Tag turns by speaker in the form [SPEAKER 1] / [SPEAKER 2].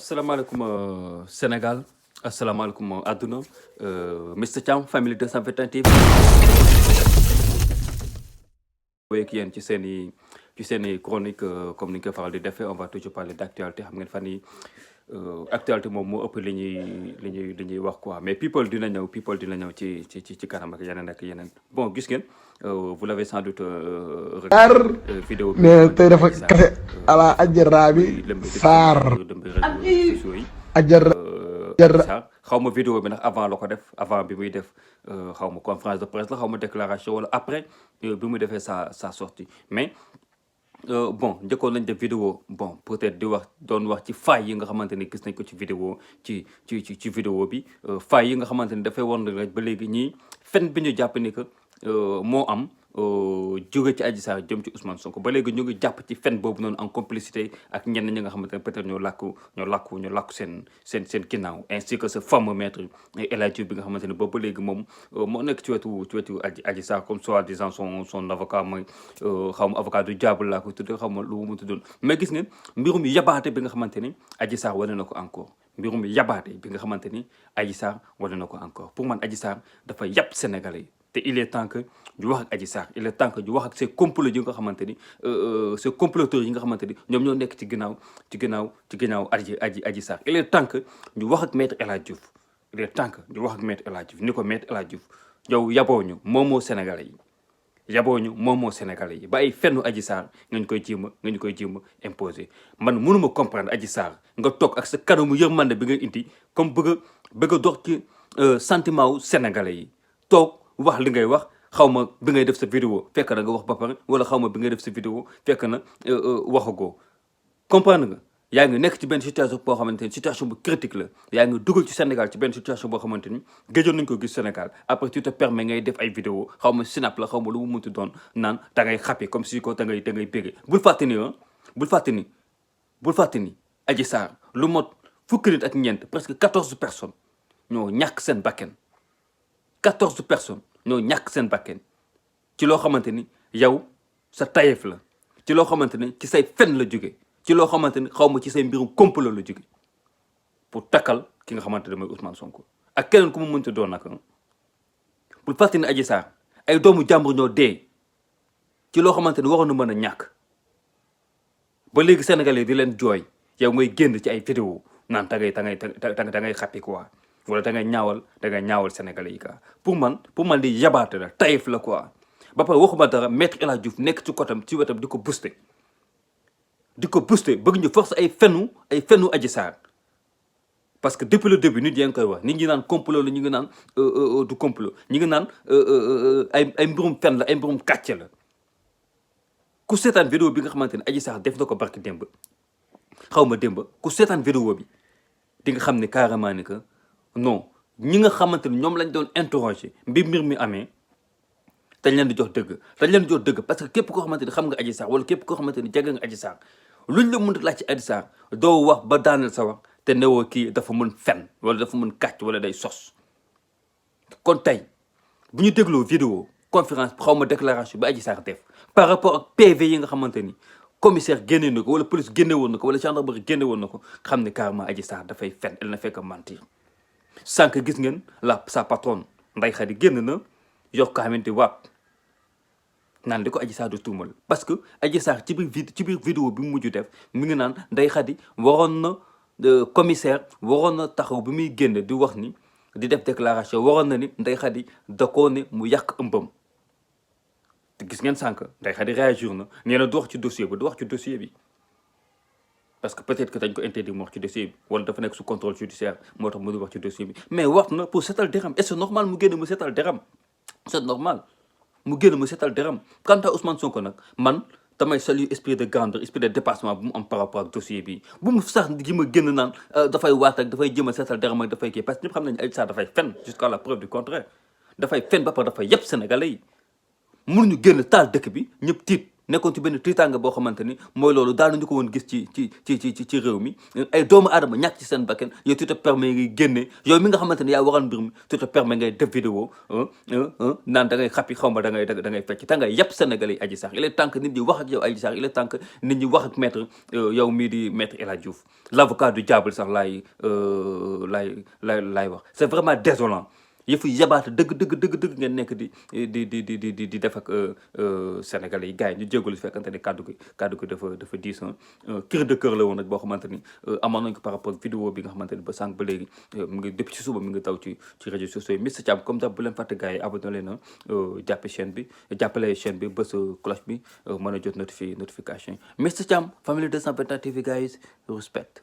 [SPEAKER 1] asalaamaaleykum Sénégal asalaamaaleykum àdduna Mr Thiam Family 221 TV ak yéen ci seen i chronique comme ni ñu koy faral di defee on va toujours parler d' actualité xam ngeen fan yi actualité moom moo ëpp li ñuy wax quoi mais people dina ñëw ci kanam ak yeneen bon gis ngeen vous l'avez sans doute regardé vidéo bi
[SPEAKER 2] mais tey dafa kase ala ajara bi saar ajara
[SPEAKER 1] xaw ma vidéo bi ndax avant la ko def avant bi muy def xaw ma conférence de presse la xaw ma déclaration wala après bi mu defee sa sortie mais bon njëkkoon nañ def vidéo bon peut-être doon wax ci failles yi nga xamante ni gis nañ ko ci vidéo ci vidéo bi failles yi nga xamante ni dafay war rek ba léegi ñii fen bi ñu jàpp ni que moo am jóge ci Adji Sarr jëm ci Ousmane Sonko ba léegi ñu ngi jàpp ci fen boobu noonu en complicité ak ñenn ñi nga xamante ne peut-être ñoo làkku seen ginnaaw ainsi que ce fameux maître El Hadji Diouf bi nga xamante ne boobu ba léegi moom moo nekk ci wetu Adji Sarr comme soi-disant son avocat mooy xaw ma avocat du diable laa ko tuddee xaw ma lu mu tuddoon mais gis ngeen mbirum yabaate bi nga xamante ni Adji Sarr wane na ko encore mbirum yabaate bi nga xamante ni Adji Sarr wane na ko encore pour man Adji Sarr dafa yàpp Sénégalais yi te il est temps que ñu wax ak Adji Sarr il est temps que ñu wax ak ces complots yi nga xamante ni ces comploteurs yi nga xamante ni ñoom ñoo nekk ci ginnaaw Adji Sarr il est temps que ñu wax ak maître El Hadji Diouf il est temps que ñu wax ak maître El Hadji Diouf ni ko maître El Hadji Diouf yow yaboo ñu moomoo Sénégalais yi ba ay fennu Adji Sarr nga ñu koy jéem a imposer man mënuma comprendre Adji Sarr nga toog ak sa kanamu yërmande bi nga indi comme bëgg a dox ci sentiment wu Sénégalais yi toog wax li ngay wax xaw ma bi ngay def sa vidéo fekk na nga wax ba pare wala xaw ma bi ngay def sa vidéo fekk na waxagoo comprendre nga yaa ngi nekk ci benn situation boo xamante ni situation bu critique la yaa ngi dugal ci Sénégal ci benn situation boo xamante ni gëjoon nañ ko gis Sénégal après tu te permets ngay def ay vidéo xaw ma snap la xaw ma lu mu munti doon naan da ngay xàppi comme si ko da ngay bégee bul fàtte ni Adji Sarr lu mot fukki nit ak ñeent presque 14 personnes ñoo ñàkk seen bakken 14 personnes ñoo ñàkk seen bakken ci loo xamante ni yow sa tayeef la ci loo xamante ni ci say fen la jóge ci loo xamante ni xaw ma ci say mbirum complot la jóge pour takkal ki nga xamante ne mooy Ousmane Sonko ak keneen ku mu mënti doon nag pour fàttali ne Adji Sarr ay doomu jàmbur ñoo dee ci loo xamante ni waroon na mën a ñàkk ba léegi Sénégalais di leen jooy yow ngay génn ci ay vidéo naan da ngay xappi quoi wala da ngay ñaawal Sénégalais yi quoi pour man di yabaate la tayef la quoi ba pare waxuma dara maître El Hadji Diouf nekk ci wetam di ko booster bëgg ñu force ay fenu Adji Sarr parce que depuis le début nit yaa ngi koy wax nit ñi naan complot la ñu ngi naan du complot ñu ngi naan ay mbirum fen la ay mbirum kàcce la ku seetaan vidéo bi nga xamante ne Adji Sarr def na ko barki démb xaw ma démb ku seetaan vidéo bi di nga xam ne carrément ni que non ñi nga xamante ni ñoom lañ doon interroger mbir mi amee dañ leen di jox dëgg parce que képp koo xamante ni xam nga Adji Sarr wala képp koo xamante ni jege nga Adji Sarr luñ la mën a laaj ci Adji Sarr doo wax ba daaneel sa wax te newoo kii dafa mën fen wala dafa mën kàcc wala day sos kon tey bu ñu dégloo vidéo conférence xaw ma déclaration bi Adji Sarr def par rapport ak PV yi nga xamante ni commissaire génne na ko wala police génne woon na ko wala gendarmerie génne woon na ko xam ne carrément Adji Sarr dafay fen elle ne fait que mentir sànq gis ngeen sa patronne Ndeye Khady génn na yor ko xamante waat naan li ko Adji Sarr du tuumal parce que Adji Sarr ci biir vidéo bi mu mujj def mi ngi naan Ndeye Khady waroon na commissaire waroon na taxaw bi muy génn di wax ni di def déclaration waroon na ni Ndeye Khady da koo ne mu yàq ëmbam te gis ngeen sànq Ndeye Khady réagir na nee na du wax ci dossier bi parce que peut-être que dañ ko interdit mu wax ci dossier bi wala dafa nekk sous contrôle judiciaire moo tax mu di wax ci dossier bi mais wax na pour setal deram et c'est normal mu génn mu setal deram quant à Ousmane Sonko nag man damay saluer esprit de grandeur esprit de dépassement bu mu am par rapport ak dossier bi bu mu sax ji ma génn naan dafay waat ak dafay jëm a setal deram ak dafay kii parce que ñëpp xam nañu Adji Sarr dafay fen jusqu'à la preuve du contraire dafay fen ba pare dafay yëpp Sénégalais yi mënuñu génn taal dëkk bi ñëpp tiit nekkoon ci benn tiitaanga boo xamante ni mooy loolu daanuñu ko woon gis ci réew mi ay doomu aadama ñàkk ci seen bakkan yow tu te permets ngay génne yow mi nga xamante ni yaa waral mbir mi tu te permets ngay def vidéo naan da ngay xappi xaw ma da ngay fecc te ngay yàpp Sénégalais yi Adji Sarr il est temps que nit ñi wax ak yow Adji Sarr il est temps que nit ñi wax ak maître yow mii di maître El Hadji Diouf l'avocat du diable sax laay wax c'est vraiment désolant yëfu yabaate dëgg ngeen nekk di def ak Sénégalais yi gars yi ñu jégalu fekkante ne kàddu gi dafa diis cri de cœur la woon nag boo xamante ni amoon nañ ko par rapport vidéo bi nga xamante ni ba sànq ba léegi mu ngi depuis ci suba mi ngi taw ci réseaux sociaux yi Mister Thiam comme ça bu leen fàtte gars yi abonné leen jàppale chaîne bi bës cloche bi mën a jot notification Mister Thiam Family 221 TV guys respect